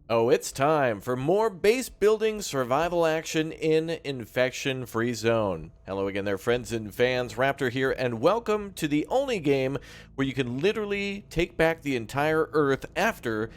Oh, it's time for more base building survival action in Infection Free Zone. Hello again there, friends and fans. Raptor here, and welcome to the only game where you can literally take back the entire Earth after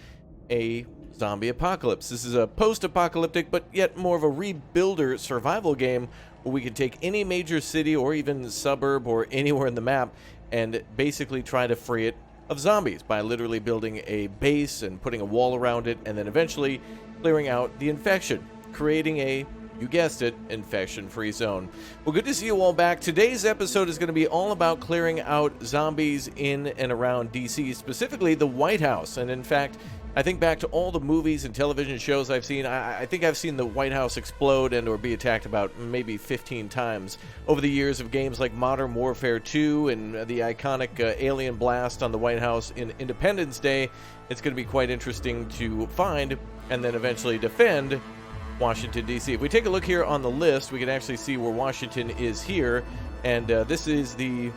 a zombie apocalypse. This is a post-apocalyptic, but yet more of a rebuilder survival game where we can take any major city or even suburb or anywhere in the map and basically try to free it of zombies by literally building a base and putting a wall around it, and then eventually clearing out the infection, creating a, you guessed it, infection-free zone. Well, good to see you all back. Today's episode is going to be all about clearing out zombies in and around DC, specifically the White House. And in fact, I think back to all the movies and television shows I've seen. I think I've seen the White House explode and or be attacked about maybe 15 times over the years of games like Modern Warfare 2 and the iconic alien blast on the White House in Independence Day. It's going to be quite interesting to find and then eventually defend Washington, D.C. If we take a look here on the list, we can actually see where Washington is here. And this is the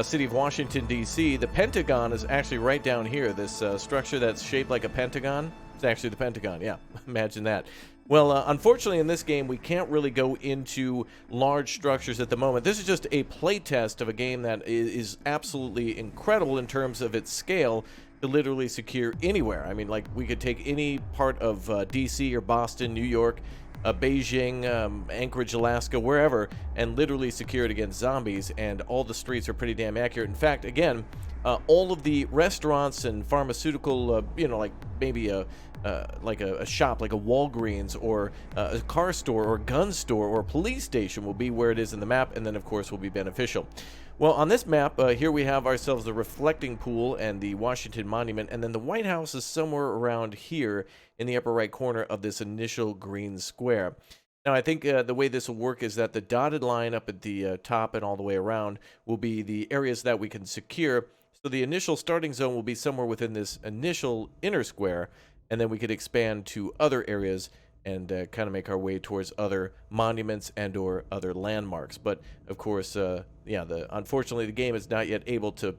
city of Washington, D.C. The Pentagon is actually right down here. This structure that's shaped like a pentagon. It's actually the Pentagon, yeah. Imagine that. Well, unfortunately in this game, we can't really go into large structures at the moment. This is just a playtest of a game that is absolutely incredible in terms of its scale to literally secure anywhere. I mean, like, we could take any part of D.C. or Boston, New York, Beijing, Anchorage, Alaska, wherever, and literally secure it against zombies, and all the streets are pretty damn accurate. In fact, again, all of the restaurants and pharmaceutical, like maybe a shop, like a Walgreens or a car store or a gun store or a police station will be where it is in the map, and then of course will be beneficial. Well, on this map, here we have ourselves the reflecting pool and the Washington Monument, and then the White House is somewhere around here in the upper right corner of this initial green square. Now, I think the way this will work is that the dotted line up at the top and all the way around will be the areas that we can secure. So the initial starting zone will be somewhere within this initial inner square, and then we could expand to other areas and kind of make our way towards other monuments and or other landmarks. But of course, unfortunately the game is not yet able to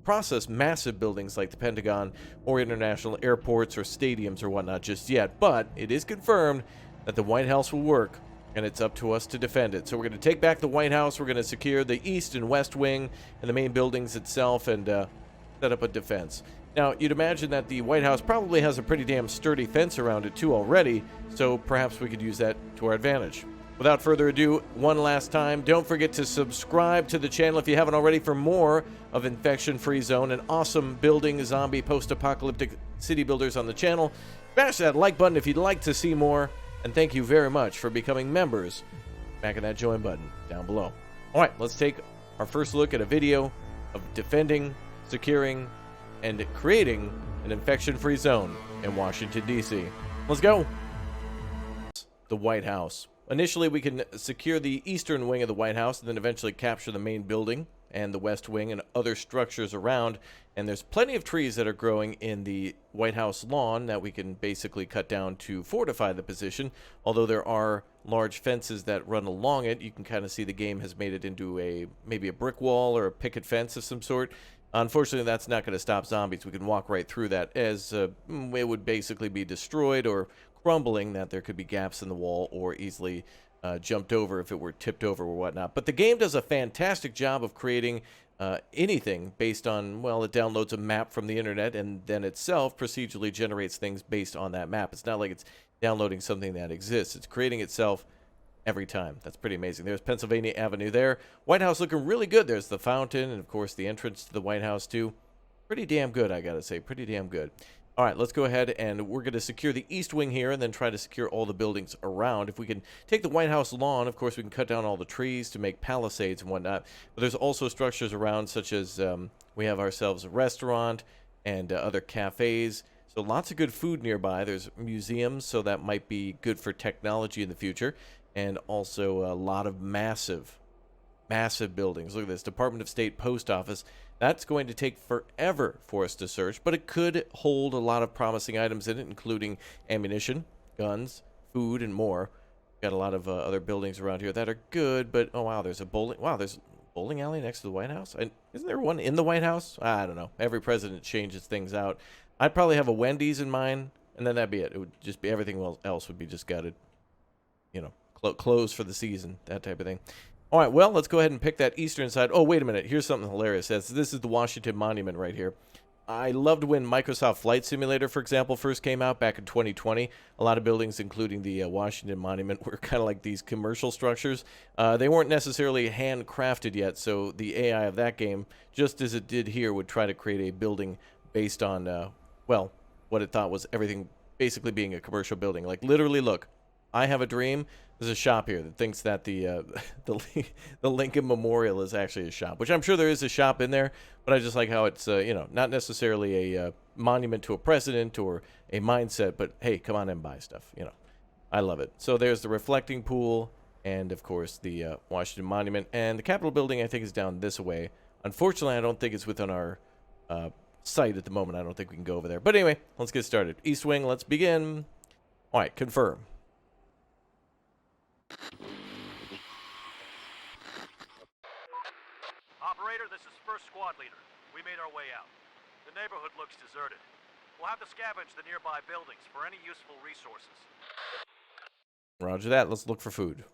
process massive buildings like the Pentagon or international airports or stadiums or whatnot just yet. But it is confirmed that the White House will work, and it's up to us to defend it. So we're going to take back the White House, we're going to secure the East and West Wing and the main buildings itself, and set up a defense. Now, you'd imagine that the White House probably has a pretty damn sturdy fence around it too already, so perhaps we could use that to our advantage. Without further ado, one last time, don't forget to subscribe to the channel if you haven't already for more of Infection Free Zone and awesome building zombie post-apocalyptic city builders on the channel. Smash that like button if you'd like to see more, and thank you very much for becoming members. Back in that join button down below. Alright, let's take our first look at a video of defending, securing, and creating an infection-free zone in Washington, D.C. Let's go! The White House. Initially, we can secure the eastern wing of the White House and then eventually capture the main building and the west wing and other structures around. And there's plenty of trees that are growing in the White House lawn that we can basically cut down to fortify the position. Although there are large fences that run along it, you can kind of see the game has made it into maybe a brick wall or a picket fence of some sort. Unfortunately, that's not going to stop zombies. We can walk right through that, as it would basically be destroyed or crumbling, that there could be gaps in the wall or easily jumped over if it were tipped over or whatnot. But the game does a fantastic job of creating anything based on, well, it downloads a map from the internet and then itself procedurally generates things based on that map. It's not like it's downloading something that exists. It's creating itself every time. That's pretty amazing. There's Pennsylvania Avenue there. White House looking really good. There's the fountain and, of course, the entrance to the White House, too. Pretty damn good, I gotta say. Pretty damn good. All right, let's go ahead and we're going to secure the east wing here and then try to secure all the buildings around. If we can take the White House lawn, of course, we can cut down all the trees to make palisades and whatnot. But there's also structures around, such as we have ourselves a restaurant and other cafes. So lots of good food nearby. There's museums, so that might be good for technology in the future. And also a lot of massive buildings. Look at this, Department of State Post Office. That's going to take forever for us to search, but it could hold a lot of promising items in it, including ammunition, guns, food, and more. Got a lot of other buildings around here that are good, but oh wow, there's a bowling alley next to the White House. And isn't there one in the White House? I don't know. Every president changes things out. I'd probably have a Wendy's in mine, And then that'd be it. It would just be everything else would be just gutted. You know, closed for the season, that type of thing. All right, well, let's go ahead and pick that eastern side. Oh, wait a minute. Here's something hilarious. This is the Washington Monument right here. I loved when Microsoft Flight Simulator, for example, first came out back in 2020. A lot of buildings, including the Washington Monument, were kind of like these commercial structures. They weren't necessarily handcrafted yet, so the AI of that game, just as it did here, would try to create a building based on, well, what it thought was everything basically being a commercial building. Like, literally, look, I have a dream. There's a shop here that thinks that the Lincoln Memorial is actually a shop, which I'm sure there is a shop in there, but I just like how it's, you know, not necessarily a monument to a president or a mindset, but hey, come on and buy stuff, you know. I love it. So there's the reflecting pool and, of course, the Washington Monument. And the Capitol building, I think, is down this way. Unfortunately, I don't think it's within our site at the moment. I don't think we can go over there. But anyway, let's get started. East Wing, let's begin. All right, confirm. Operator, this is First Squad Leader. We made our way out. The neighborhood looks deserted. We'll have to scavenge the nearby buildings for any useful resources. Roger that. Let's look for food.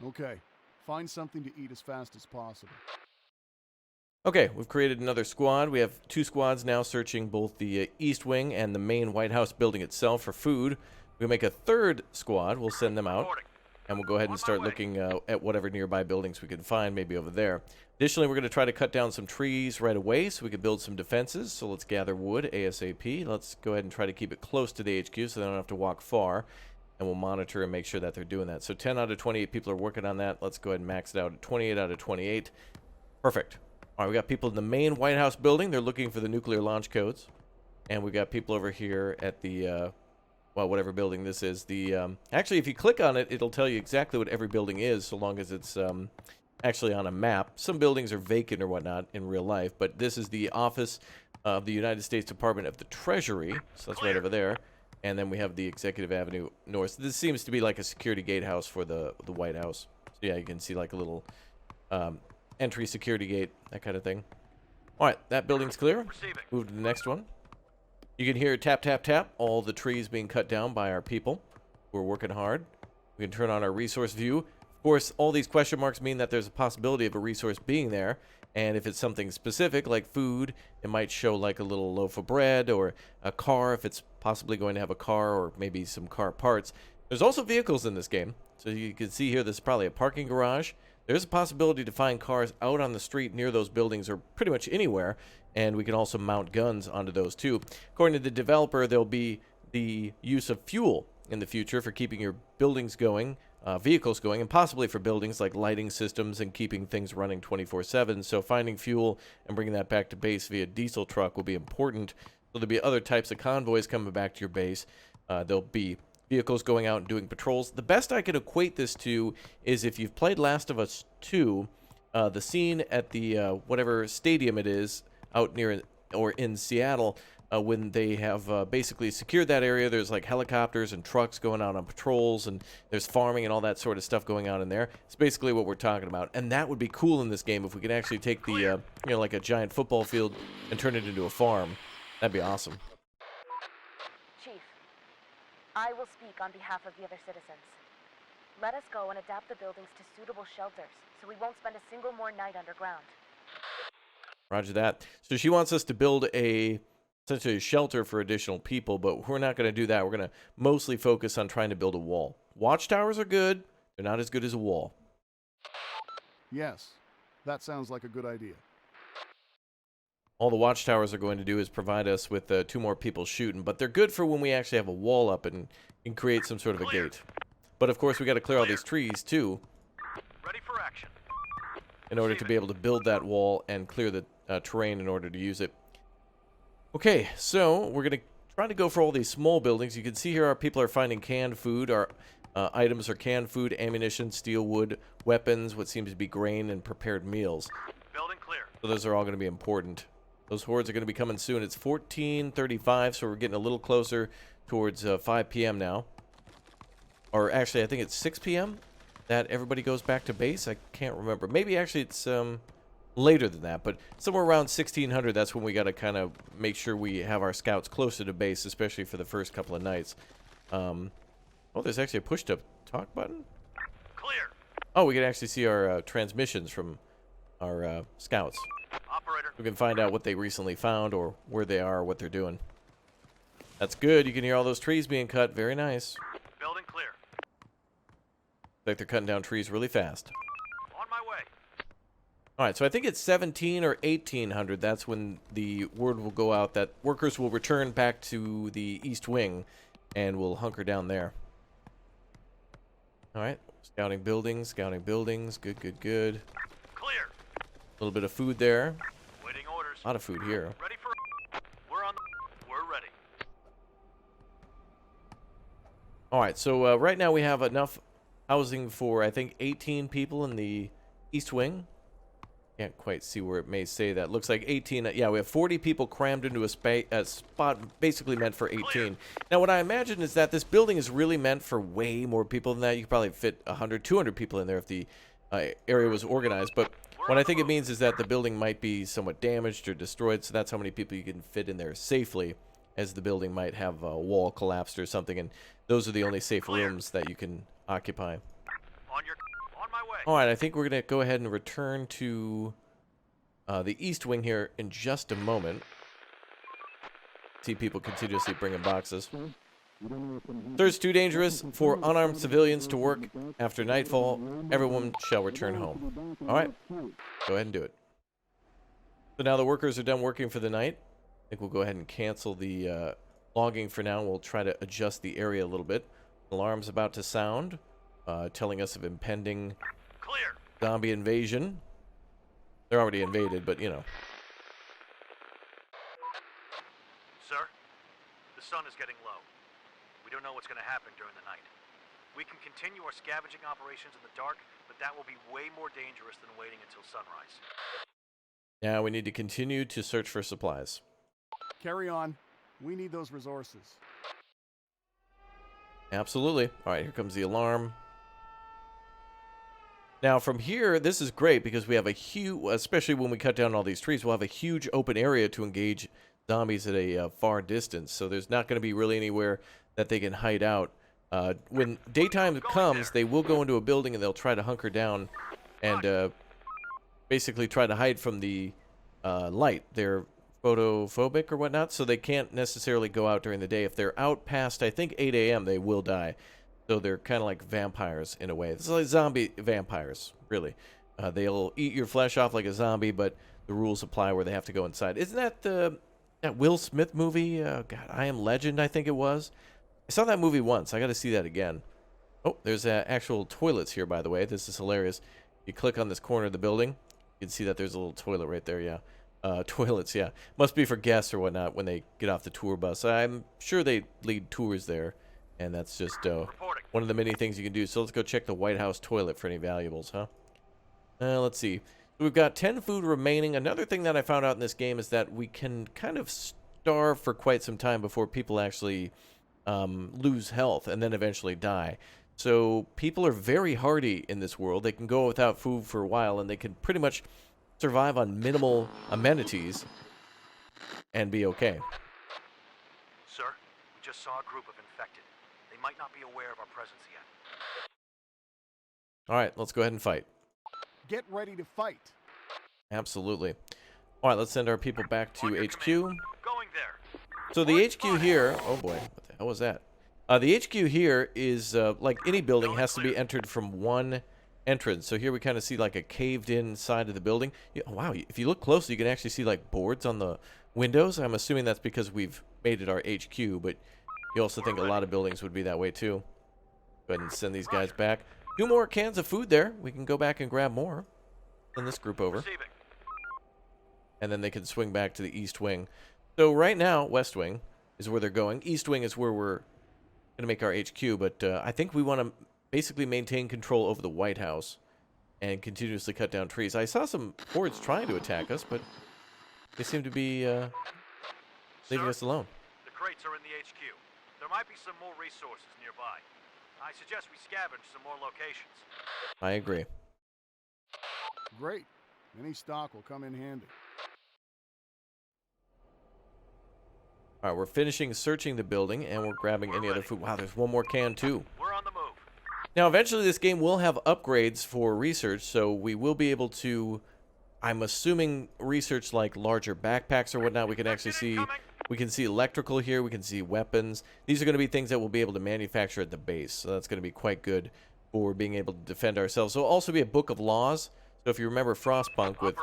Okay. Find something to eat as fast as possible. Okay, we've created another squad. We have 2 squads now searching both the East Wing and the main White House building itself for food. We'll make a 3rd squad. We'll send them out. And we'll go ahead and start looking at whatever nearby buildings we can find, maybe over there. Additionally, we're going to try to cut down some trees right away so we can build some defenses. So let's gather wood ASAP. Let's go ahead and try to keep it close to the HQ so they don't have to walk far. And we'll monitor and make sure that they're doing that. So 10 out of 28 people are working on that. Let's go ahead and max it out at 28 out of 28. Perfect. All right, we got people in the main White House building. They're looking for the nuclear launch codes. And we got people over here at the... well, whatever building this is. The actually, if you click on it, it'll tell you exactly what every building is, so long as it's actually on a map. Some buildings are vacant or whatnot in real life, but this is the office of the United States Department of the Treasury, so that's right over there. And then we have the Executive Avenue North. This seems to be like a security gatehouse for the White House. So yeah, you can see like a little entry security gate, that kind of thing. All right, that building's clear. Move to the next one. You can hear tap, tap, tap, all the trees being cut down by our people. We're working hard. We can turn on our resource view. Of course, all these question marks mean that there's a possibility of a resource being there. And if it's something specific, like food, it might show like a little loaf of bread or a car, if it's possibly going to have a car or maybe some car parts. There's also vehicles in this game. So you can see here, this is probably a parking garage. There's a possibility to find cars out on the street near those buildings or pretty much anywhere. And we can also mount guns onto those too. According to the developer, there'll be the use of fuel in the future for keeping your buildings going, vehicles going, and possibly for buildings like lighting systems and keeping things running 24/7. So finding fuel and bringing that back to base via diesel truck will be important. So there'll be other types of convoys coming back to your base. There'll be vehicles going out and doing patrols. The best I can equate this to is if you've played Last of Us 2, the scene at the whatever stadium it is, out near or in Seattle, when they have basically secured that area. There's like helicopters and trucks going out on patrols, and there's farming and all that sort of stuff going on in there. It's basically what we're talking about, and that would be cool in this game if we could actually take the you know, like a giant football field and turn it into a farm. That'd be awesome. Chief, I will speak on behalf of the other citizens. Let us go and adapt the buildings to suitable shelters, so we won't spend a single more night underground. Roger that. So she wants us to build essentially a shelter for additional people, but we're not going to do that. We're going to mostly focus on trying to build a wall. Watchtowers are good. They're not as good as a wall. Yes, that sounds like a good idea. All the watchtowers are going to do is provide us with 2 more people shooting, but they're good for when we actually have a wall up and create some sort of a gate. But of course, we got to clear all these trees too. Ready for action. In order to be able to build that wall and clear the terrain in order to use it. Okay, so we're going to try to go for all these small buildings. You can see here our people are finding canned food. Our items are canned food, ammunition, steel, wood, weapons, what seems to be grain, and prepared meals. Building clear. So those are all going to be important. Those hordes are going to be coming soon. It's 14:35, so we're getting a little closer towards 5 p.m. now. Or actually, I think it's 6 p.m. that everybody goes back to base. I can't remember. Maybe actually it's later than that, but somewhere around 1600, that's when we got to kind of make sure we have our scouts closer to base, especially for the first couple of nights. Oh, there's actually a push-to-talk button? Clear. Oh, we can actually see our transmissions from our scouts. Operator. We can find out what they recently found or where they are, what they're doing. That's good. You can hear all those trees being cut. Very nice. Building clear. Like they're cutting down trees really fast. On my way. All right, so I think it's 17 or 1800. That's when the word will go out that workers will return back to the East Wing and will hunker down there. All right, scouting buildings, scouting buildings. Good, good, good. Clear. A little bit of food there. Waiting orders. A lot of food here. Ready for... We're on the... We're ready. All right, so right now we have enough housing for, I think, 18 people in the East Wing. Can't quite see where it may say that. Looks like 18. Yeah, we have 40 people crammed into a spot basically meant for 18. Now, what I imagine is that this building is really meant for way more people than that. You could probably fit 100, 200 people in there if the area was organized. But what I think it means is that the building might be somewhat damaged or destroyed, so that's how many people you can fit in there safely, as the building might have a wall collapsed or something, and those are the only safe rooms that you can occupy. On my way. All right, I think we're going to go ahead and return to the East Wing here in just a moment. See people continuously bringing boxes. Sir, it's too dangerous for unarmed civilians to work after nightfall. Everyone shall return home. All right, go ahead and do it. So now the workers are done working for the night. I think we'll go ahead and cancel the logging for now. We'll try to adjust the area a little bit. Alarm's about to sound, telling us of impending Clear. zombie invasion. They're already invaded, but you know. Sir, the sun is getting low. We don't know what's going to happen during the night. We can continue our scavenging operations in the dark, but that will be way more dangerous than waiting until sunrise. Now we need to continue to search for supplies. Carry on. We need those resources. Absolutely. All right, here comes the alarm. Now from here, this is great because we have a huge, especially when we cut down all these trees, we'll have a huge open area to engage zombies at a far distance. So there's not going to be really anywhere that they can hide out. When daytime comes, they will go into a building and they'll try to hunker down and basically try to hide from the light. They're photophobic or whatnot, so they can't necessarily go out during the day. If they're out past, I think, 8 a.m., they will die. So they're kind of like vampires in a way. It's like zombie vampires, really. They'll eat your flesh off like a zombie, but the rules apply where they have to go inside. Isn't that that Will Smith movie? God, I Am Legend, I think it was. I saw that movie once. I got to see that again. Oh, there's actual toilets here, by the way. This is hilarious. You click on this corner of the building, you can see that there's a little toilet right there, yeah. Toilets, yeah. Must be for guests or whatnot when they get off the tour bus. I'm sure they lead tours there, and that's just one of the many things you can do. So let's go check the White House toilet for any valuables, huh? Let's see. So we've got 10 food remaining. Another thing that I found out in this game is that we can kind of starve for quite some time before people actually lose health and then eventually die. So people are very hardy in this world. They can go without food for a while, and they can pretty much survive on minimal amenities and be okay. Sir, we just saw a group of infected. They might not be aware of our presence yet. All right, let's go ahead and fight. Get ready to fight. Absolutely. All right, let's send our people back to HQ. Going there. So the HQ here, oh boy, what the hell was that? The HQ here is, like any building, has to be entered from one entrance. So here we kind of see like a caved in side of the building. Yeah, wow, if you look closely, you can actually see like boards on the windows. I'm assuming that's because we've made it our HQ, but you also think a lot of buildings would be that way too. Go ahead and send these guys back. 2 more cans of food there. We can go back and grab more. Send this group over. Receiving. And then they can swing back to the East Wing. So right now, West Wing is where they're going. East Wing is where we're going to make our HQ, but I think we want to basically maintain control over the White House and continuously cut down trees. I saw some hordes trying to attack us, but they seem to be leaving us alone. The crates are in the HQ. There might be some more resources nearby. I suggest we scavenge some more locations. I agree. Great. Any stock will come in handy. All right, we're finishing searching the building, and we're grabbing any other food. Wow, there's one more can, too. We're on the move. Now, eventually, this game will have upgrades for research, so we will be able to, I'm assuming, research like larger backpacks or whatnot. We can actually see, we can see electrical here. We can see weapons. These are going to be things that we'll be able to manufacture at the base, so that's going to be quite good for being able to defend ourselves. So, it'll also be a book of laws. So, if you remember Frostpunk with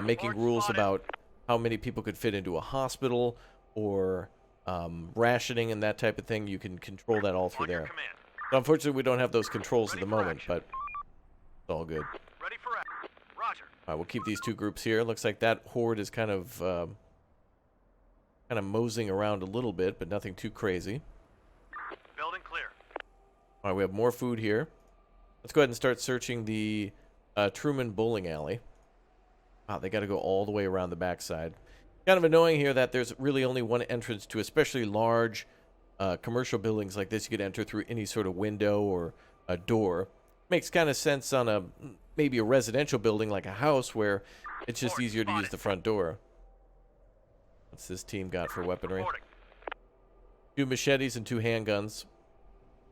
making rules about how many people could fit into a hospital, or rationing and that type of thing, you can control that all through there. So unfortunately, we don't have those controls at the moment, but it's all good. Ready for action. Roger. All right, we'll keep these two groups here. Looks like that horde is kind of moseying around a little bit, but nothing too crazy. Building clear. All right, we have more food here. Let's go ahead and start searching the Truman Bowling Alley. Wow, they got to go all the way around the backside. Kind of annoying here that there's really only one entrance to especially large commercial buildings like this. You could enter through any sort of window or a door. Makes kind of sense on maybe a residential building like a house where it's just easier to use the front door. What's this team got for weaponry? 2 machetes and 2 handguns.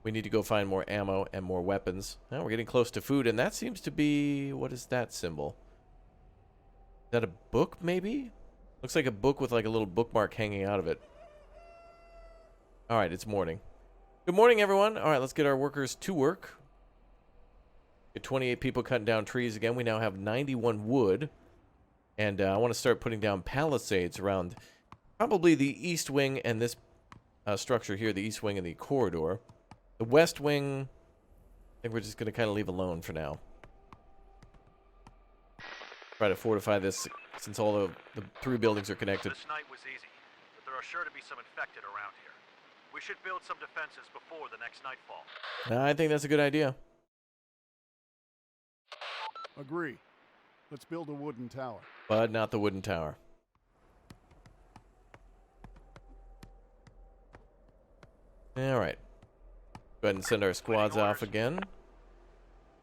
We need to go find more ammo and more weapons. Now we're getting close to food, and that seems to be... What is that symbol? Is that a book, maybe? Looks like a book with like a little bookmark hanging out of it. Alright, it's morning. Good morning, everyone. Alright, let's get our workers to work. Get 28 people cutting down trees again. We now have 91 wood. And I want to start putting down palisades around probably the east wing and this structure here, the east wing and the corridor. The west wing, I think we're just going to kind of leave alone for now. Try to fortify this since all the 3 buildings are connected. This night was easy, but there are sure to be some infected around here. We should build some defenses before the next nightfall. I think that's a good idea. Agree. Let's build a wooden tower. But not the wooden tower. Alright. Go ahead and send our squads off again.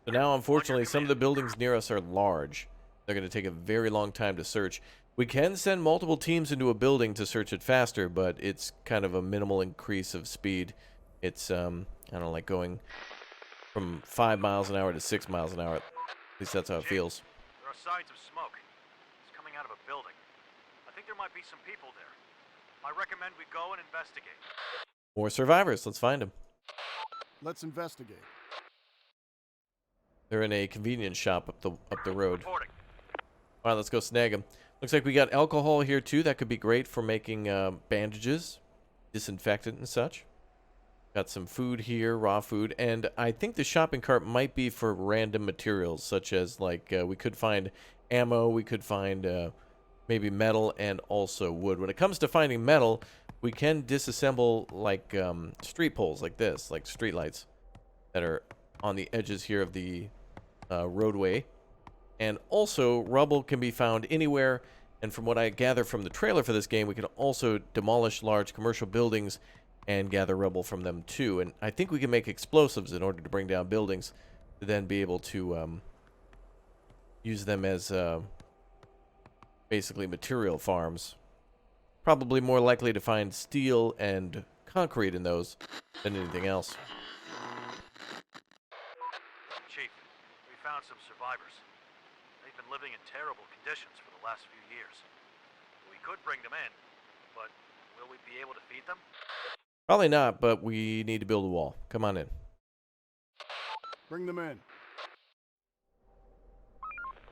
So now, unfortunately, some of the buildings near us are large. They're going to take a very long time to search. We can send multiple teams into a building to search it faster, but it's kind of a minimal increase of speed. It's, I don't know, like going from 5 miles an hour to 6 miles an hour. At least that's how it feels. There are signs of smoke. It's coming out of a building. I think there might be some people there. I recommend we go and investigate. More survivors. Let's find them. Let's investigate. They're in a convenience shop up the road. Reporting. All right, let's go snag them. Looks like we got alcohol here, too. That could be great for making bandages, disinfectant and such. Got some food here, raw food. And I think the shopping cart might be for random materials, such as, like, we could find ammo, we could find maybe metal, and also wood. When it comes to finding metal, we can disassemble, like, street poles like this, like street lights that are on the edges here of the roadway. And also, rubble can be found anywhere, and from what I gather from the trailer for this game, we can also demolish large commercial buildings and gather rubble from them too. And I think we can make explosives in order to bring down buildings, to then be able to use them as basically material farms. Probably more likely to find steel and concrete in those than anything else. Chief, we found some survivors. They've been living in terrible conditions for the last few years. We could bring them in, but will we be able to feed them? Probably not, but we need to build a wall. Come on in. Bring them in.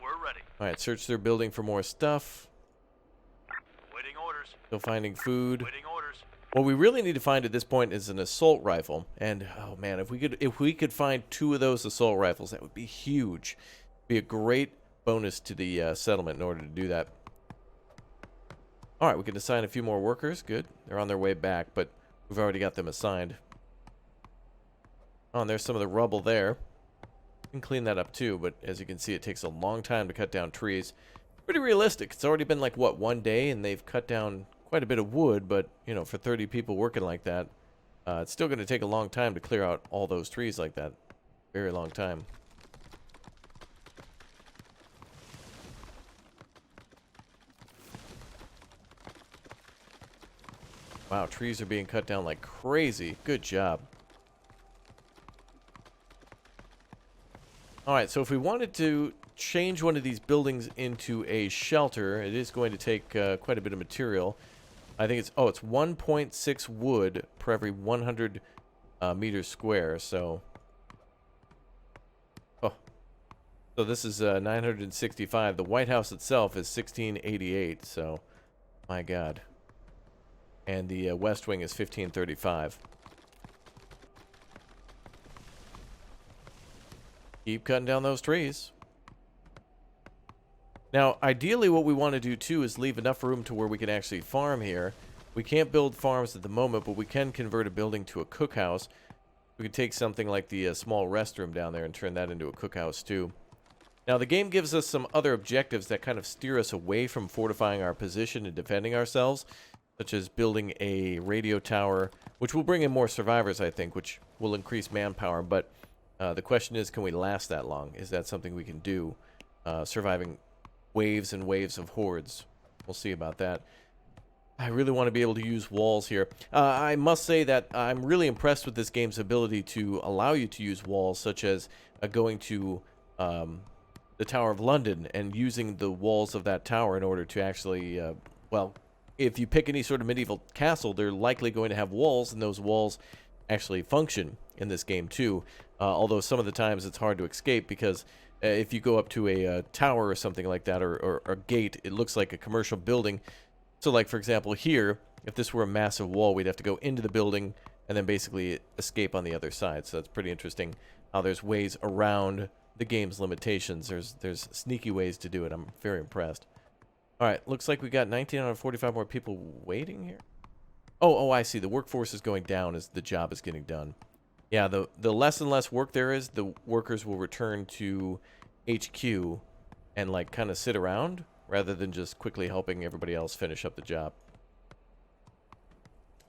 We're ready. Alright, search their building for more stuff. Waiting orders. Still finding food. Waiting orders. What we really need to find at this point is an assault rifle. And, oh man, if we could find 2 of those assault rifles, that would be huge. Be a great bonus to the settlement in order to do that. Alright, we can assign a few more workers. Good. They're on their way back, but we've already got them assigned. Oh, and there's some of the rubble there. We can clean that up too, but as you can see, it takes a long time to cut down trees. Pretty realistic. It's already been like, what, 1 day, and they've cut down quite a bit of wood, but, you know, for 30 people working like that, it's still going to take a long time to clear out all those trees like that. Very long time. Wow, trees are being cut down like crazy. Good job. Alright, so if we wanted to change one of these buildings into a shelter, it is going to take quite a bit of material. I think it's 1.6 wood per every 100 meters square, so... So this is 965. The White House itself is 1688, so... My God. And the West Wing is 1535. Keep cutting down those trees. Now, ideally what we want to do too is leave enough room to where we can actually farm here. We can't build farms at the moment, but we can convert a building to a cookhouse. We could take something like the small restroom down there and turn that into a cookhouse too. Now, the game gives us some other objectives that kind of steer us away from fortifying our position and defending ourselves, such as building a radio tower, which will bring in more survivors, I think, which will increase manpower. But the question is, can we last that long? Is that something we can do, surviving waves and waves of hordes? We'll see about that. I really want to be able to use walls here. I must say that I'm really impressed with this game's ability to allow you to use walls, such as going to... the Tower of London and using the walls of that tower in order to actually, well, if you pick any sort of medieval castle, they're likely going to have walls, and those walls actually function in this game too. Although some of the times it's hard to escape because if you go up to a tower or something like that, or a gate, it looks like a commercial building. So like, for example, here, if this were a massive wall, we'd have to go into the building and then basically escape on the other side. So that's pretty interesting how there's ways around the game's limitations. There's sneaky ways to do it. I'm very impressed. Alright, looks like we got 19 out of 45 more people waiting here. Oh, I see. The workforce is going down as the job is getting done. Yeah, the less and less work there is, the workers will return to HQ and, like, kind of sit around rather than just quickly helping everybody else finish up the job.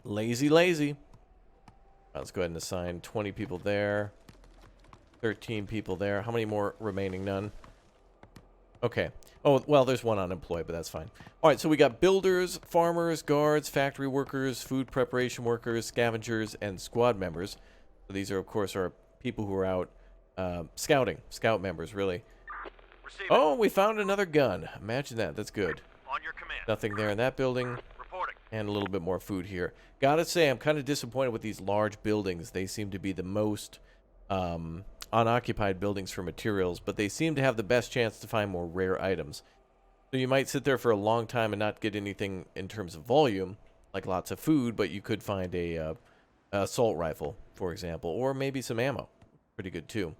Lazy. Let's go ahead and assign 20 people there. 13 people there. How many more remaining? None. Okay. Oh, well, there's one unemployed, but that's fine. All right, so we got builders, farmers, guards, factory workers, food preparation workers, scavengers, and squad members. So these are, of course, our people who are out scouting. Scout members, really. Receiving. Oh, we found another gun. Imagine that. That's good. On your command. Nothing there in that building. Reporting. And a little bit more food here. Gotta say, I'm kind of disappointed with these large buildings. They seem to be the most... unoccupied buildings for materials, but they seem to have the best chance to find more rare items. So you might sit there for a long time and not get anything in terms of volume, like lots of food, but you could find a assault rifle, for example, or maybe some ammo. Pretty good too.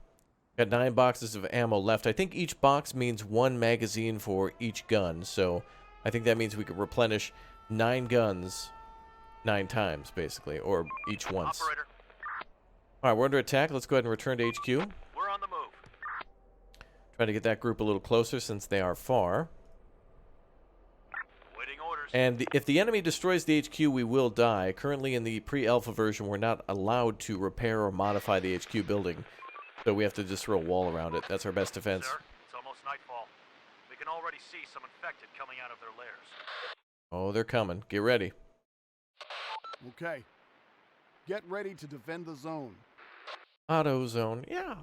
Got 9 boxes of ammo left. I think each box means 1 magazine for each gun, so I think that means we could replenish 9 guns 9 times, basically, or each once. Operator. Alright, we're under attack. Let's go ahead and return to HQ. We're on the move. Try to get that group a little closer since they are far. Waiting orders. And if the enemy destroys the HQ, we will die. Currently in the pre-alpha version, we're not allowed to repair or modify the HQ building. So we have to just throw a wall around it. That's our best defense. Sir, it's almost nightfall. We can already see some infected coming out of their lairs. Oh, they're coming. Get ready. Okay. Get ready to defend the zone. Auto zone. Yeah.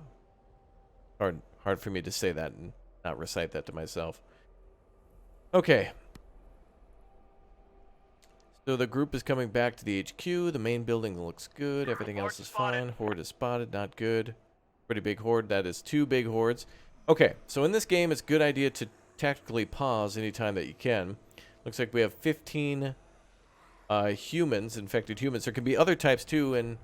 Hard for me to say that and not recite that to myself. Okay. So the group is coming back to the HQ. The main building looks good. Everything else is fine. Horde is spotted. Not good. Pretty big horde. That is 2 big hordes. Okay. So in this game, it's a good idea to tactically pause anytime that you can. Looks like we have 15 humans, infected humans. There can be other types too, and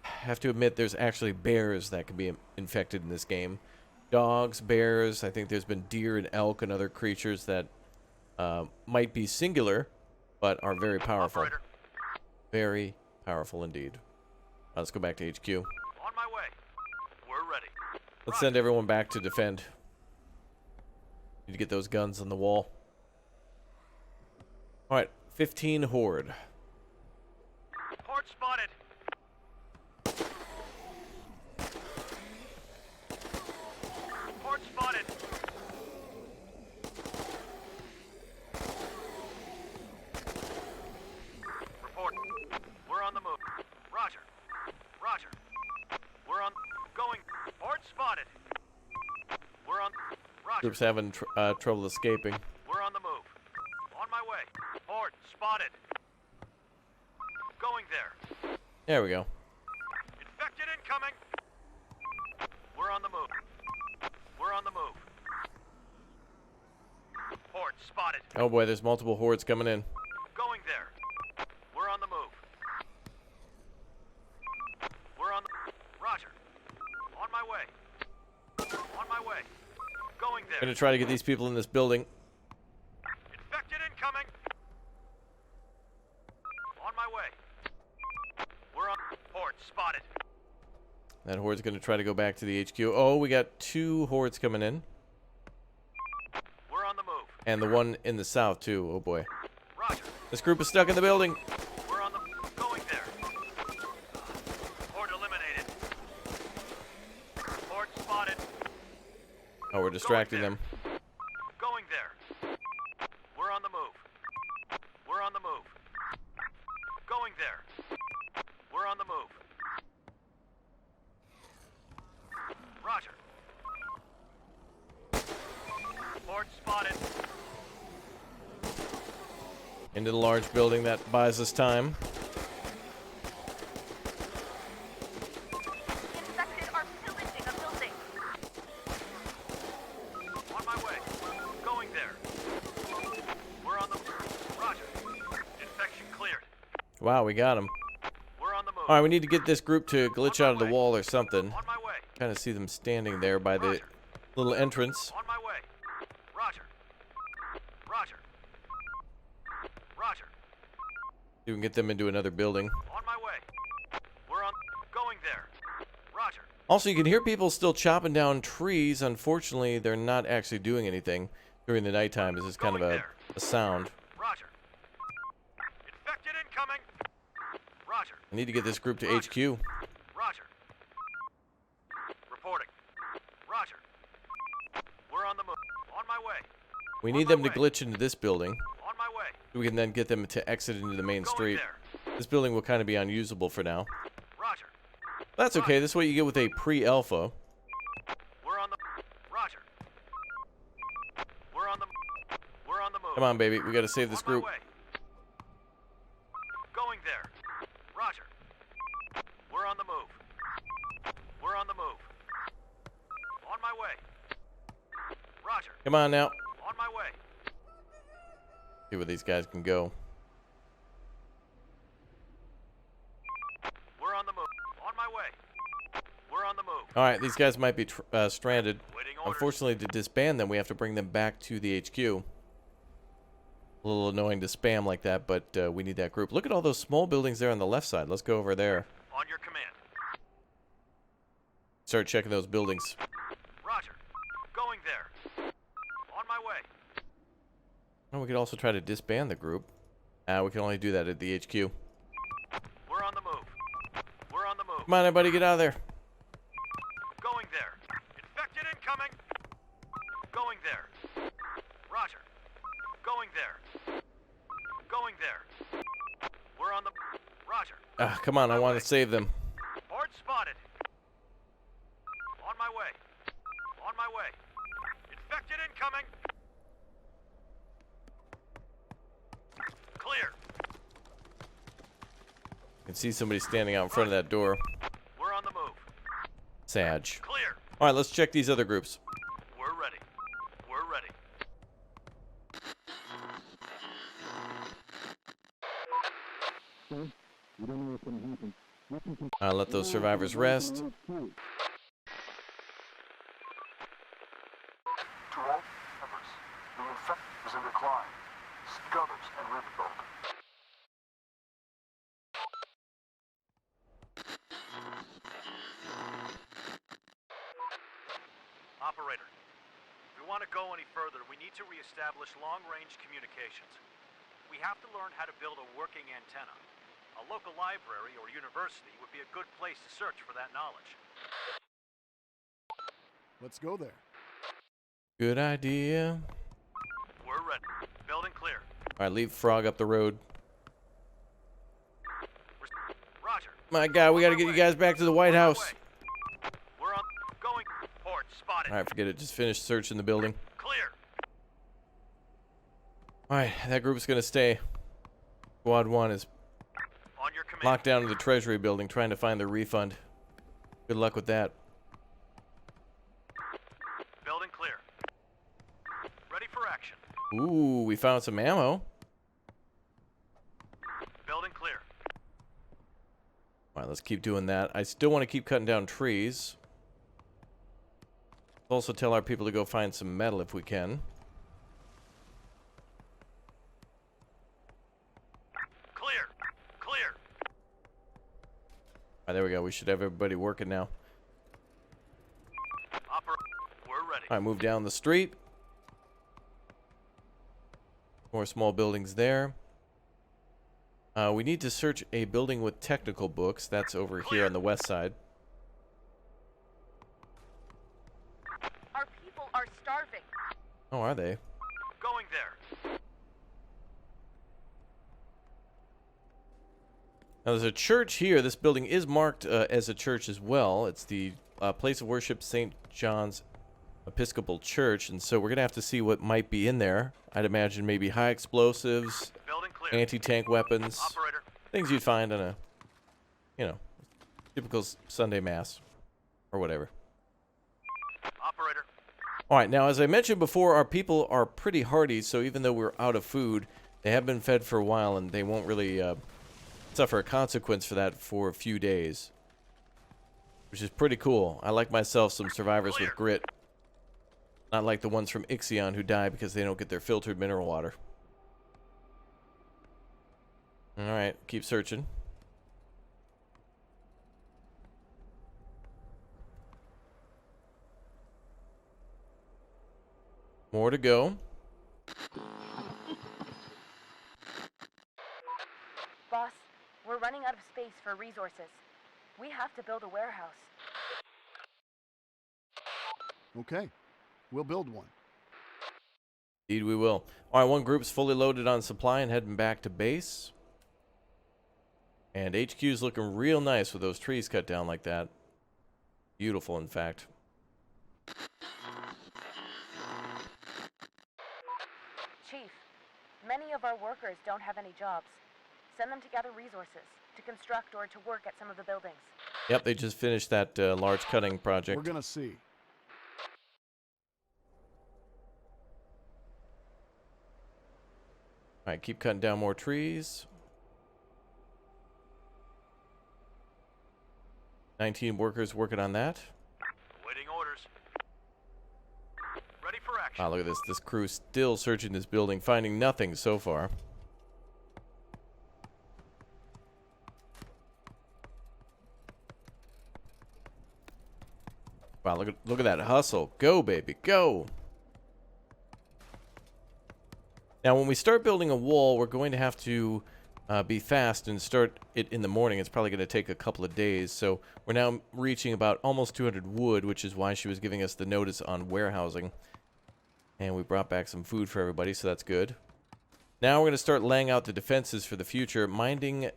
I have to admit there's actually bears that can be infected in this game. Dogs, bears, I think there's been deer and elk and other creatures that might be singular, but are very powerful. Operator. Very powerful indeed. Let's go back to HQ. On my way. We're ready. Let's send everyone back to defend. Need to get those guns on the wall. Alright, 15 horde. Horde spotted. Horde spotted. We're on. Going. Horde spotted. We're on. Roger. Group's having trouble escaping. We're on the move. On my way. Horde spotted. Going there. There we go. Infected incoming. We're on the move. We're on the move. Horde spotted. Oh boy, there's multiple hordes coming in. Going there. We're on the move. We're on the... Roger. On my way. On my way. Going there. Gonna try to get these people in this building. Infected incoming. On my way. We're on... Horde spotted. That horde's gonna try to go back to the HQ. Oh, we got 2 hordes coming in. We're on the move. And the one in the south, too. Oh boy. Roger. This group is stuck in the building. We're on the... Going there. Horde eliminated. Horde spotted. Oh, we're distracting there. them. Going there. We're on the move. We're on the move. Going there. We're on the move. Roger. Horde spotted. Into the large building that buys us time. Infected are pillaging a building. On my way. Going there. We're on the... Roger. Infection cleared. Wow, we got him. We're on the move. Alright, we need to get this group to glitch out of the wall or something. On my way. Kind of see them standing there by the little entrance. On my way. Roger. Roger. Roger. See if we can get them into another building. On my way. We're on... Going there. Roger. Also, you can hear people still chopping down trees. Unfortunately, they're not actually doing anything during the nighttime. This is kind of a sound. Roger. Infected incoming. Roger. I need to get this group to HQ. Roger. Reporting. Roger. We're on the move. On my way. We need them to glitch into this building. On my way. We can then get them to exit into the main Going street. there. This building will kind of be unusable for now. Roger. That's okay. This is what you get with a pre-alpha. We're on the... Roger. We're on the... We're on the move. Come on, baby. We got to save this On my group. way. Going there. Roger. We're on the move. We're on the move. On my way. Roger. Come on now. On my way. See where these guys can go. We're on the move. On my way. We're on the move. All right, these guys might be stranded. Waiting orders. Unfortunately, to disband them, we have to bring them back to the HQ. A little annoying to spam like that, but we need that group. Look at all those small buildings there on the left side. Let's go over there. On your command. Start checking those buildings. Roger. Going there. On my way. Oh, we could also try to disband the group. We can only do that at the HQ. We're on the move. We're on the move. Come on, everybody, get out of there. Going there. Infected incoming. Going there. Roger. Going there. Going there. We're on the... Roger. Come on, I want to save them. Horde spotted. On my way. On my way. Infected incoming. Clear. I can see somebody standing out in front of that door. We're on the move. Sag. Clear. All right, let's check these other groups. We're ready. We're ready. Let those survivors rest. To all members, the infect is in decline. Seek others and rebuild. Operator, if we want to go any further, we need to reestablish long-range communications. We have to learn how to build a working antenna. A local library or university would be a good place to search for that knowledge. Let's go there. Good idea. We're ready. Building clear. All right, leave Frog up the road. Roger. My God, we got to get you guys back to the White House. Got it. Alright, forget it. Just finish searching the building. Clear. Alright, that group's gonna stay. Squad 1 is On your command. locked down in the Treasury building trying to find their refund. Good luck with that. Building clear. Ready for action. Ooh, we found some ammo. Building clear. Alright, let's keep doing that. I still want to keep cutting down trees. Also tell our people to go find some metal if we can. Clear. Clear. Alright, there we go. We should have everybody working now. We're ready. Alright, move down the street. More small buildings there. We need to search a building with technical books. That's over here on the west side. Our people are starving. Oh, are they? Going there. Now, there's a church here. This building is marked as a church as well. It's the place of worship, St. John's Episcopal Church, and so we're going to have to see what might be in there. I'd imagine maybe high explosives, Building clear. anti-tank weapons, Operator. things you'd find on a, you know, typical Sunday Mass or whatever. Operator. All right, now, as I mentioned before, our people are pretty hardy, so even though we're out of food, they have been fed for a while, and they won't really suffer a consequence for that for a few days, which is pretty cool. I like myself some survivors with grit. Not like the ones from Ixion who die because they don't get their filtered mineral water. Alright, keep searching. More to go. Boss, we're running out of space for resources. We have to build a warehouse. Okay. We'll build one. Indeed we will. Alright, one group's fully loaded on supply and heading back to base. And HQ's looking real nice with those trees cut down like that. Beautiful, in fact. Chief, many of our workers don't have any jobs. Send them to gather resources, to construct or to work at some of the buildings. Yep, they just finished that large cutting project. We're gonna see. Alright, keep cutting down more trees. 19 workers working on that. Awaiting orders. Ready for action. Wow, look at this. This crew's still searching this building, finding nothing so far. Wow, look at that hustle. Go, baby, go. Now, when we start building a wall, we're going to have to be fast and start it in the morning. It's probably going to take a couple of days. So we're now reaching about almost 200 wood, which is why she was giving us the notice on warehousing. And we brought back some food for everybody, so that's good. Now we're going to start laying out the defenses for the future, minding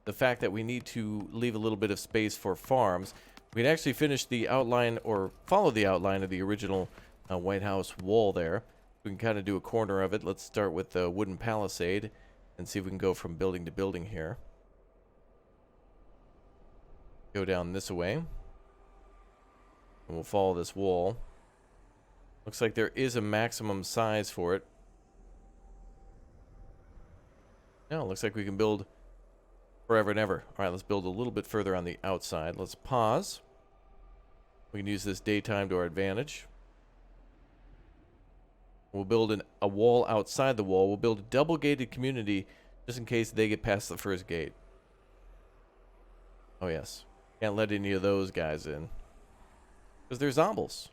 the fact that we need to leave a little bit of space for farms. We'd actually finish the outline, or follow the outline of the original White House wall there. We can kind of do a corner of it. Let's start with the wooden palisade and see if we can go from building to building here. Go down this way. And we'll follow this wall. Looks like there is a maximum size for it. No, looks like we can build forever and ever. Alright, let's build a little bit further on the outside. Let's pause. We can use this daytime to our advantage. We'll build a wall outside the wall. We'll build a double-gated community just in case they get past the first gate. Oh, yes. Can't let any of those guys in. Because they're zombies.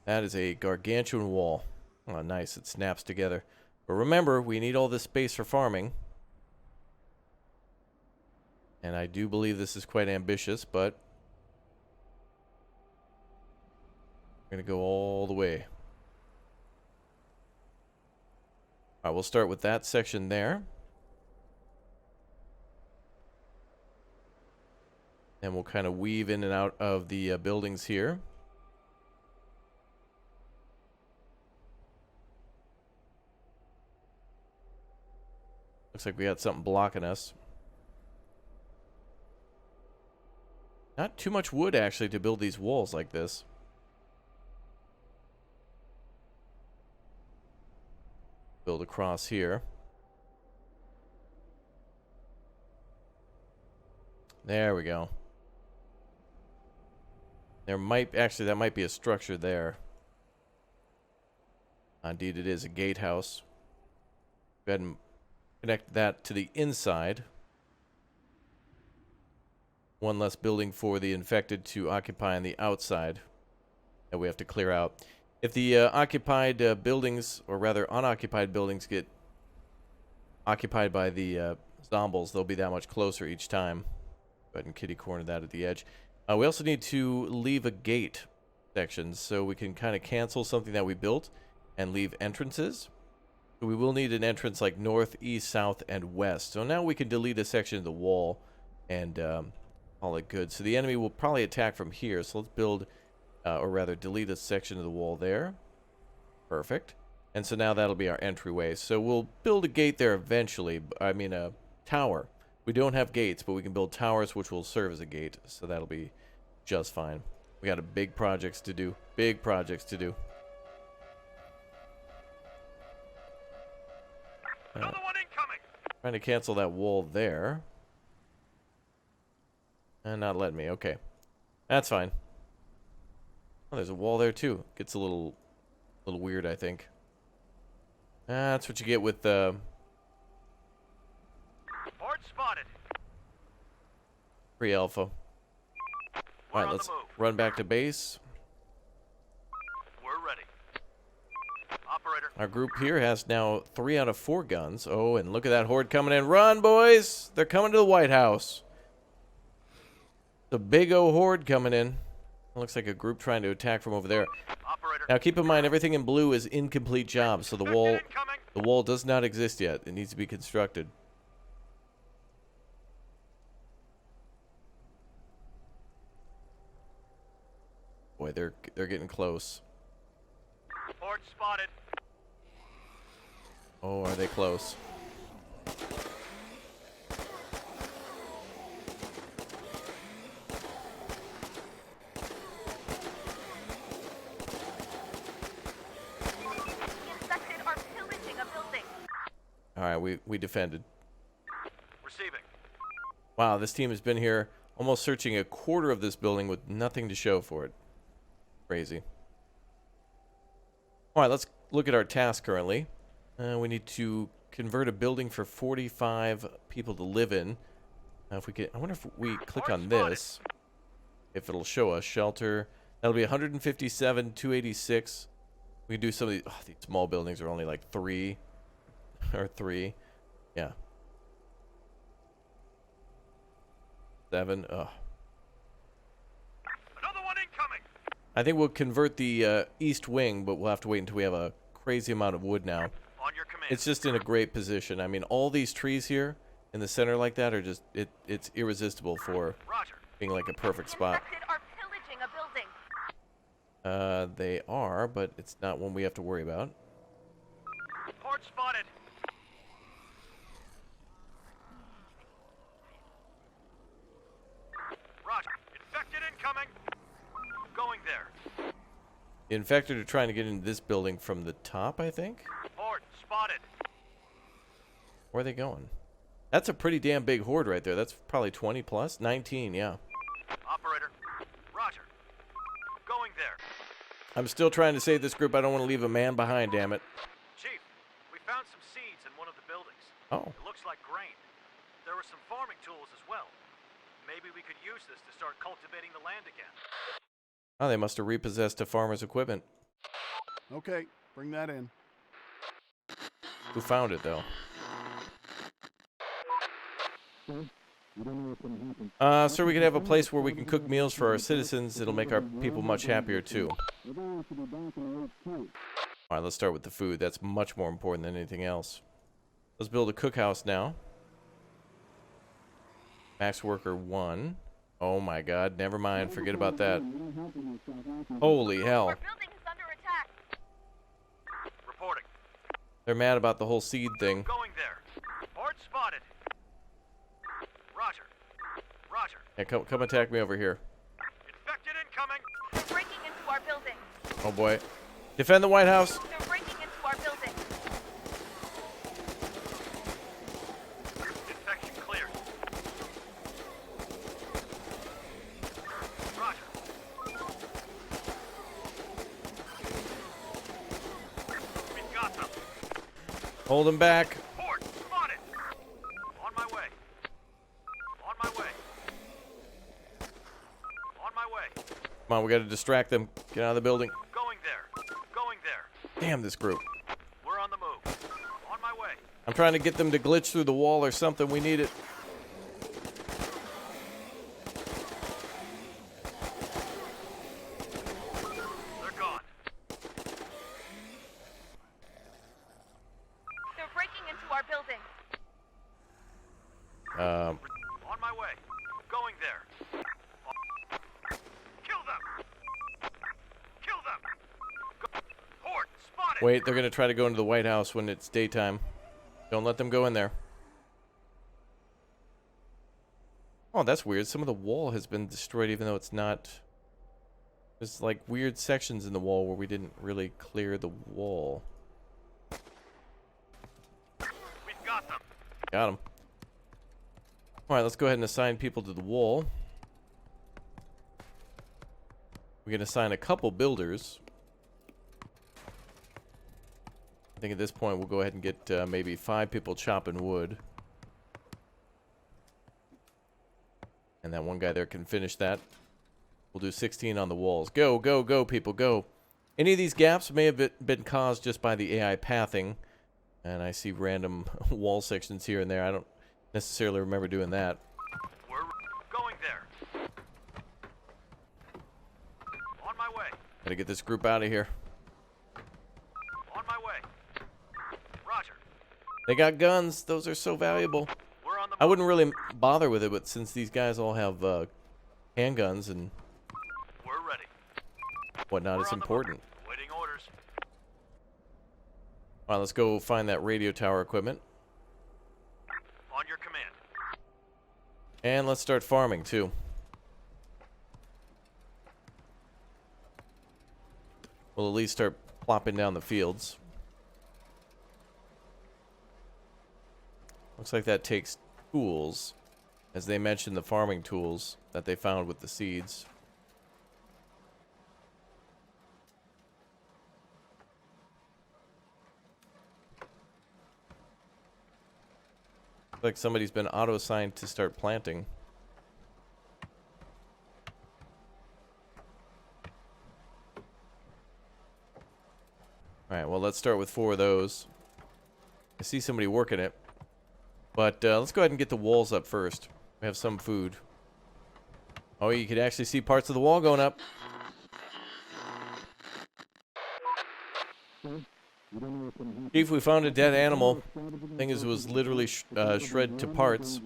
That is a gargantuan wall. Oh, nice. It snaps together. But remember, we need all this space for farming. And I do believe this is quite ambitious, but we're going to go all the way. Alright, we'll start with that section there. And we'll kind of weave in and out of the buildings here. Looks like we got something blocking us. Not too much wood, actually, to build these walls like this. Build across here. There we go. There might... Actually, that might be a structure there. Indeed, it is a gatehouse. Go ahead and connect that to the inside. One less building for the infected to occupy on the outside that we have to clear out. If the occupied buildings, or rather unoccupied buildings, get occupied by the zombies, they'll be that much closer each time. Go ahead and kitty corner that at the edge. We also need to leave a gate section so we can kind of cancel something that we built and leave entrances. So we will need an entrance like north, east, south, and west. So now we can delete a section of the wall and call it good. So the enemy will probably attack from here. So let's build, or rather delete a section of the wall there. Perfect. And so now that'll be our entryway. So we'll build a gate there eventually. I mean a tower. We don't have gates, but we can build towers which will serve as a gate. So that'll be just fine. We got a big projects to do. Big projects to do. Another one incoming. Trying to cancel that wall there. And not letting me. Okay. That's fine. Oh, there's a wall there too. Gets a little weird, I think. That's what you get with Horde spotted. pre-alpha. Alright, let's run back to base. We're ready. Operator. Our group here has now 3 out of 4 guns. Oh, and look at that horde coming in. Run, boys! They're coming to the White House. The big O horde coming in. Looks like a group trying to attack from over there. Operator. Now keep in mind, everything in blue is incomplete jobs, so the wall does not exist yet. It needs to be constructed. Boy, they're getting close. Horde spotted. Oh, are they close? Infected are pillaging a building. Alright, we defended. Receiving. Wow, this team has been here almost searching a quarter of this building with nothing to show for it. Crazy. Alright, let's look at our task currently. We need to convert a building for 45 people to live in. If we I wonder if we click on this, if it'll show us shelter. That'll be 157, 286. We can do some of these. Oh, these small buildings are only like 3 or 3. Yeah. 7. Ugh. Another one incoming. I think we'll convert the east wing, but we'll have to wait until we have a crazy amount of wood now. On your command. It's just in a great position. I mean, all these trees here in the center like that are just, it's irresistible for Roger. being like a perfect spot. Infected are pillaging a building. They are, but it's not one we have to worry about. Horde spotted. Roger. Infected incoming. Going there. The infected are trying to get into this building from the top, I think? Horde spotted. Where are they going? That's a pretty damn big horde right there. That's probably 20 plus? 19, yeah. Operator. Roger. Going there. I'm still trying to save this group. I don't want to leave a man behind, damn it. Chief, we found some seeds in one of the buildings. Oh. It looks like grain. There were some farming tools as well. Maybe we could use this to start cultivating the land again. Oh, they must have repossessed a farmer's equipment. Okay, bring that in. Who found it, though? So we can have a place where we can cook meals for our citizens. It'll make our people much happier, too. Alright, let's start with the food. That's much more important than anything else. Let's build a cookhouse now. Max worker 1. Oh my god, never mind. Forget about that. Holy hell. Our building is under attack. Reporting. They're mad about the whole seed thing. Going there. Horde spotted. Roger. Roger. Yeah, come attack me over here. Infected incoming. They're breaking into our building. Oh boy. Defend the White House. They're breaking into our building. Infection cleared. Roger. We've got them. Hold them back. Horde spotted. On my way. On my way. On my way. Come on, we gotta distract them. Get out of the building. Going there. Going there. Damn this group. We're on the move. On my way. I'm trying to get them to glitch through the wall or something. We need it. They're gone. They're breaking into our building. On my way. Going there. Kill them. Kill them. Horde spotted. Wait, they're gonna try to go into the White House when it's daytime. Don't let them go in there. Oh, that's weird. Some of the wall has been destroyed even though it's not... There's like weird sections in the wall where we didn't really clear the wall. We've got them. Got him. Alright, let's go ahead and assign people to the wall. We can assign a couple builders. I think at this point we'll go ahead and get maybe 5 people chopping wood. And that one guy there can finish that. We'll do 16 on the walls. Go, go, go, people, go. Any of these gaps may have been caused just by the AI pathing. And I see random wall sections here and there. I don't necessarily remember doing that. We're going there. On my way. Gotta get this group out of here. On my way. Roger. They got guns. Those are so valuable. We're on the I move. wouldn't really bother with it, but since these guys all have handguns and We're ready. whatnot, We're it's on the important. move. Waiting orders. All right, let's go find that radio tower equipment. On your command. And let's start farming, too. We'll at least start plopping down the fields. Looks like that takes tools, as they mentioned the farming tools that they found with the seeds. Looks like somebody's been auto-assigned to start planting. Alright, well, let's start with 4 of those. I see somebody working it. But let's go ahead and get the walls up first. We have some food. Oh, you could actually see parts of the wall going up. Chief, we found a dead animal. Thing is, it was literally shredded to parts.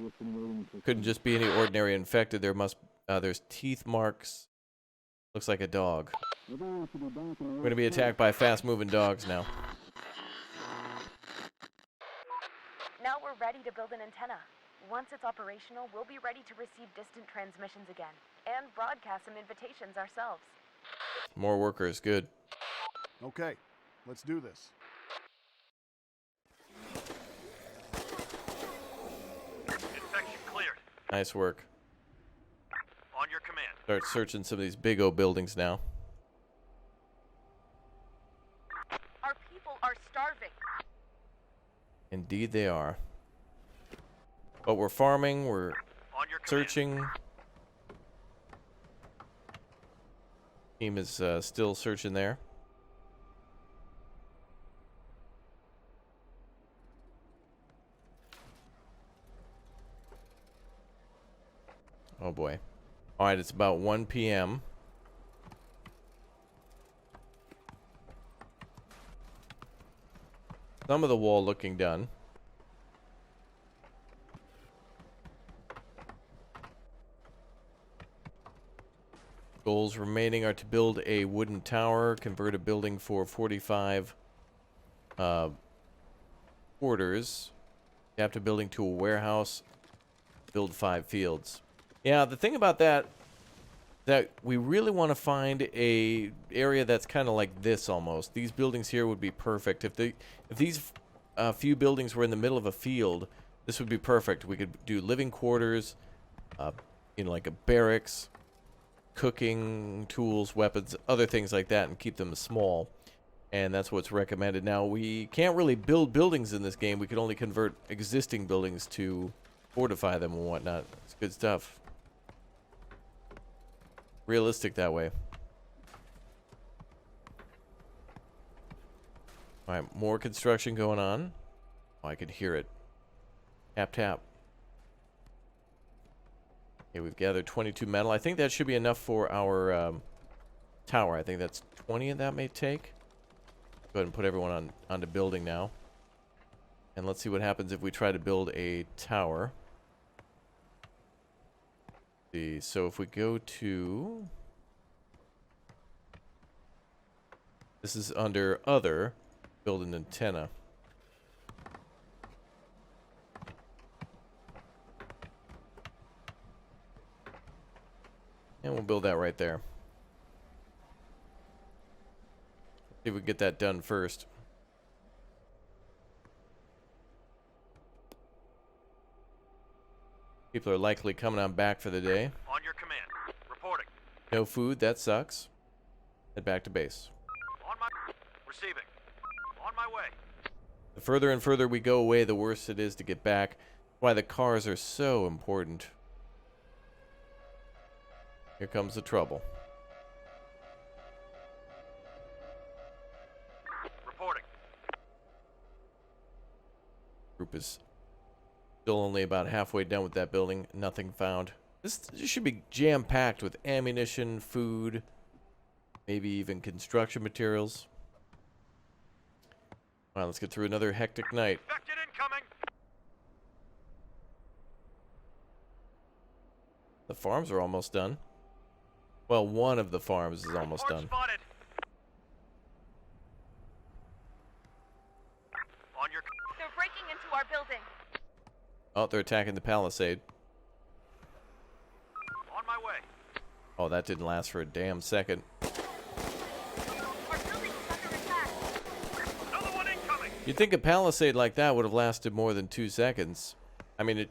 Couldn't just be any ordinary infected. There's teeth marks. Looks like a dog. We're going to be attacked by fast-moving dogs now. Now we're ready to build an antenna. Once it's operational, we'll be ready to receive distant transmissions again, and broadcast some invitations ourselves. More workers, good. Okay, let's do this. Infection cleared. Nice work. On your command. Start searching some of these big old buildings now. Our people are starving. Indeed they are. But we're farming, we're On your command. searching. Team is still searching there. Oh boy. Alright, it's about 1 p.m. Some of the wall looking done. Goals remaining are to build a wooden tower, convert a building for 45 quarters, adapt a building to a warehouse, build 5 fields. Yeah, the thing about that we really want to find a area that's kind of like this almost. These buildings here would be perfect. If these few buildings were in the middle of a field, this would be perfect. We could do living quarters, like a barracks, cooking, tools, weapons, other things like that, and keep them small. And that's what's recommended. Now, we can't really build buildings in this game. We can only convert existing buildings to fortify them and whatnot. It's good stuff. Realistic that way. Alright, more construction going on. Oh, I could hear it. Tap, tap. Okay, we've gathered 22 metal. I think that should be enough for our tower. I think that's 20 of that may take. Go ahead and put everyone on the building now. And let's see what happens if we try to build a tower. See, so if we go to... This is under Other, build an antenna. And we'll build that right there. See if we can get that done first. People are likely coming on back for the day. On your command. Reporting. No food, that sucks. Head back to base. On my... Receiving. On my way. The further and further we go away, the worse it is to get back. That's why the cars are so important. Here comes the trouble. Reporting. Group is still only about halfway done with that building. Nothing found. This should be jam-packed with ammunition, food, maybe even construction materials. All right, let's get through another hectic night. Infected incoming. The farms are almost done. Well, one of the farms is almost Horde done. spotted. On your... They're breaking into our building. Oh, they're attacking the palisade. On my way. Oh, that didn't last for a damn second. Our building is under attack. Another one incoming. You'd think a palisade like that would have lasted more than 2 seconds. I mean, it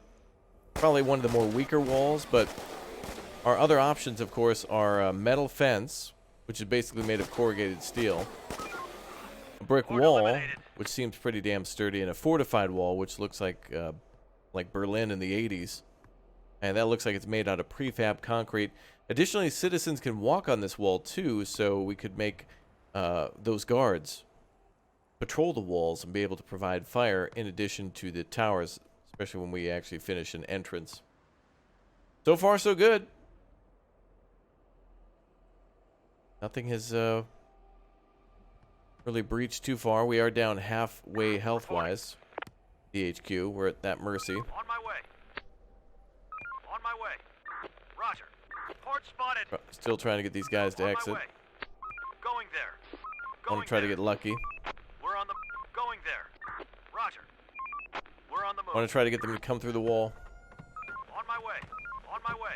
probably one of the more weaker walls, but our other options, of course, are a metal fence, which is basically made of corrugated steel, a brick Horde wall, eliminated. which seems pretty damn sturdy, and a fortified wall, which looks like Berlin in the 80s. And that looks like it's made out of prefab concrete. Additionally, citizens can walk on this wall too, so we could make those guards patrol the walls and be able to provide fire in addition to the towers, especially when we actually finish an entrance. So far, so good. Nothing has really breached too far. We are down halfway health-wise. DHQ, we're at that mercy. On my way. On my way. Roger. Horde spotted. Still trying to get these guys to On exit. my way. Going there. I want to try to get lucky. We're on the... Going there. Roger. We're on the move. I want to try to get them to come through the wall. On my way. On my way.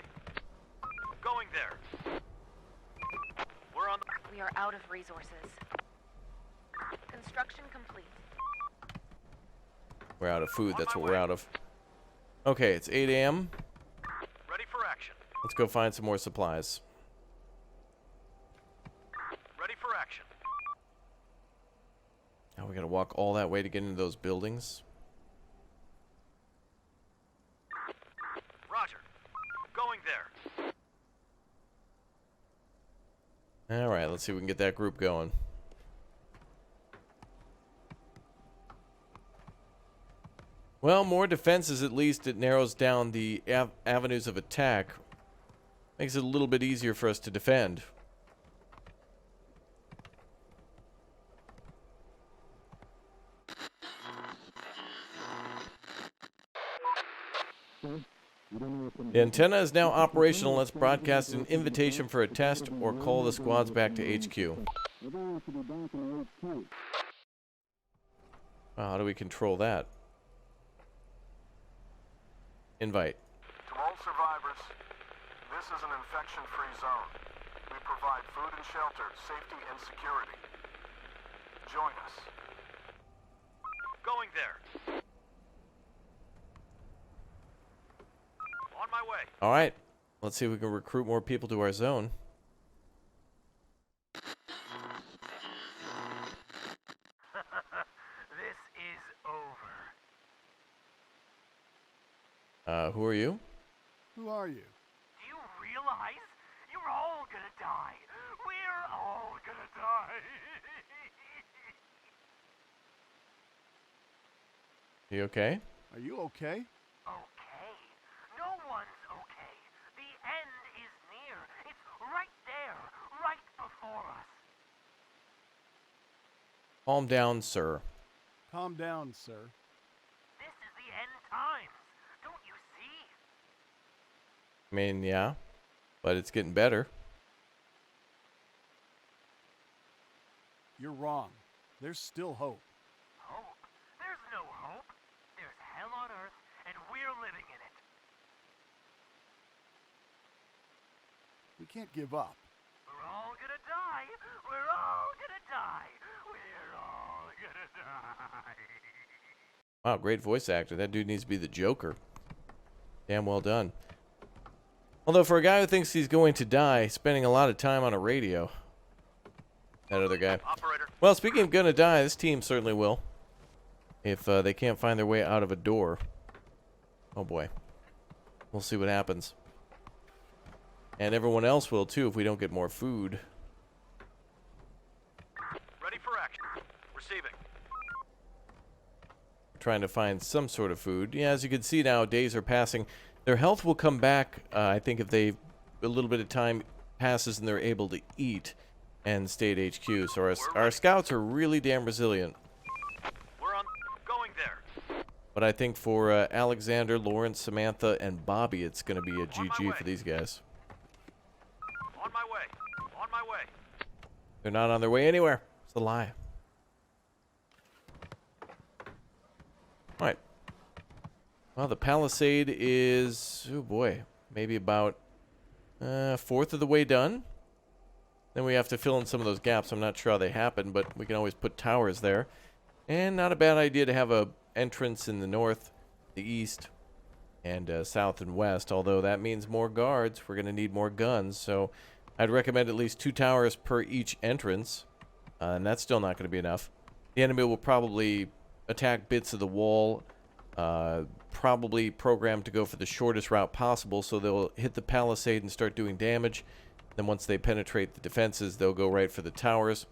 Going there. We're on the... We are out of resources. Construction complete. We're out of food, On that's my what we're way. out of. Okay, it's 8 a.m. Ready for action. Let's go find some more supplies. Ready for action. Now we gotta walk all that way to get into those buildings. Roger. Going there. Alright, let's see if we can get that group going. Well, more defenses, at least it narrows down the avenues of attack. Makes it a little bit easier for us to defend. The antenna is now operational. Let's broadcast an invitation for a test or call the squads back to HQ. How do we control that? Invite. To all survivors, this is an infection-free zone. We provide food and shelter, safety and security. Join us. Going there. On my way. All right. Let's see if we can recruit more people to our zone. This is over. Who are you? Who are you? Do you realize you're all gonna die? We're all gonna die. You okay? Are you okay? Okay. No one's okay. The end is near. It's right there, right before us. Calm down, sir. Calm down, sir. This is the end times. Don't you see? I mean, yeah, but it's getting better. You're wrong. There's still hope. Hope? There's no hope. There's hell on earth, and we're living in it. We can't give up. We're all gonna die. We're all gonna die. We're all gonna die. Wow, great voice actor. That dude needs to be the Joker. Damn well done. Although for a guy who thinks he's going to die, spending a lot of time on a radio. That other guy. Operator. Well, speaking of gonna die, this team certainly will. If they can't find their way out of a door. Oh boy. We'll see what happens. And everyone else will too if we don't get more food. Ready for action. Receiving. Trying to find some sort of food. Yeah, as you can see now, days are passing. Their health will come back, I think, if a little bit of time passes and they're able to eat and stay at HQ. So our scouts are really damn resilient. We're on. Going there. But I think for Alexander, Lawrence, Samantha, and Bobby, it's going to be a GG for these guys. On my way. On my way. They're not on their way anywhere. It's a lie. All right. Well, the palisade is, oh boy, maybe about a fourth of the way done. Then we have to fill in some of those gaps. I'm not sure how they happen, but we can always put towers there. And not a bad idea to have a entrance in the north, the east, and south and west. Although that means more guards. We're going to need more guns. So I'd recommend at least 2 towers per each entrance. And that's still not going to be enough. The enemy will probably attack bits of the wall. Probably programmed to go for the shortest route possible. So they'll hit the palisade and start doing damage. Then once they penetrate the defenses, they'll go right for the towers.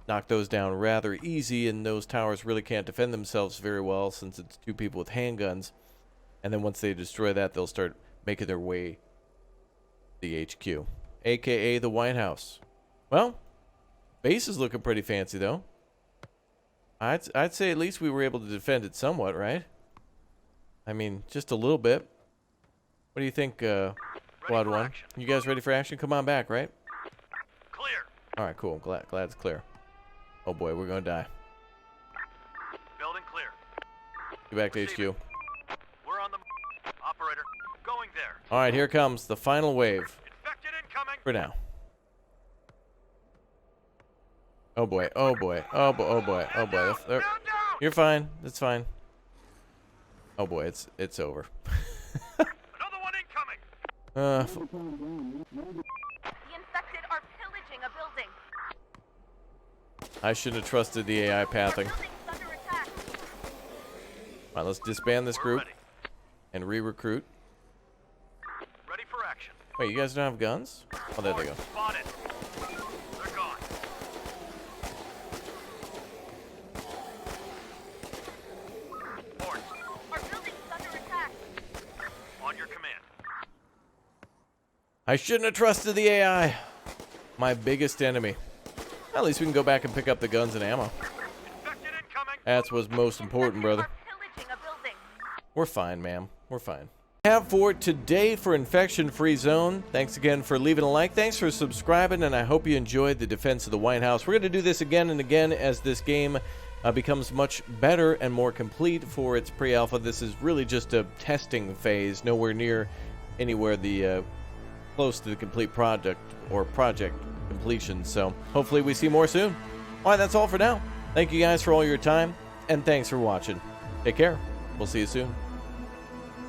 Knock those down rather easy, and those towers really can't defend themselves very well since it's 2 people with handguns. And then once they destroy that, they'll start making their way to the HQ, aka the White House. Well, base is looking pretty fancy though. I'd say at least we were able to defend it somewhat, right? I mean, just a little bit. What do you think, Squad 1? You guys ready for action? Come on back, right? Clear. All right, cool. Glad it's clear. Oh boy, we're gonna die. Building clear. Get back to HQ. We're on the operator. Going there. All right, here comes the final wave. Infected incoming. For now. Oh boy, oh boy, oh boy, oh boy, oh boy. Down, down. You're fine. It's fine. Oh boy, it's over. Another one incoming. The infected are pillaging a building. I shouldn't have trusted the AI pathing. Building's under attack. All right, let's disband this We're group ready. and re-recruit. Ready for action. Wait, you guys don't have guns? Oh, there they go. Spotted. They're gone. Horde, Our building's under attack. on your command. I shouldn't have trusted the AI. My biggest enemy. At least we can go back and pick up the guns and ammo. Infected incoming. That's what's most important, brother. Are pillaging a building. We're fine, ma'am. We're fine. have for today for Infection Free Zone. Thanks again for leaving a like. Thanks for subscribing, and I hope you enjoyed the defense of the White House. We're going to do this again and again as this game becomes much better and more complete for its pre-alpha. This is really just a testing phase, nowhere near anywhere close to the complete project or project completion. So hopefully we see more soon. All right, that's all for now. Thank you guys for all your time, and thanks for watching. Take care. We'll see you soon.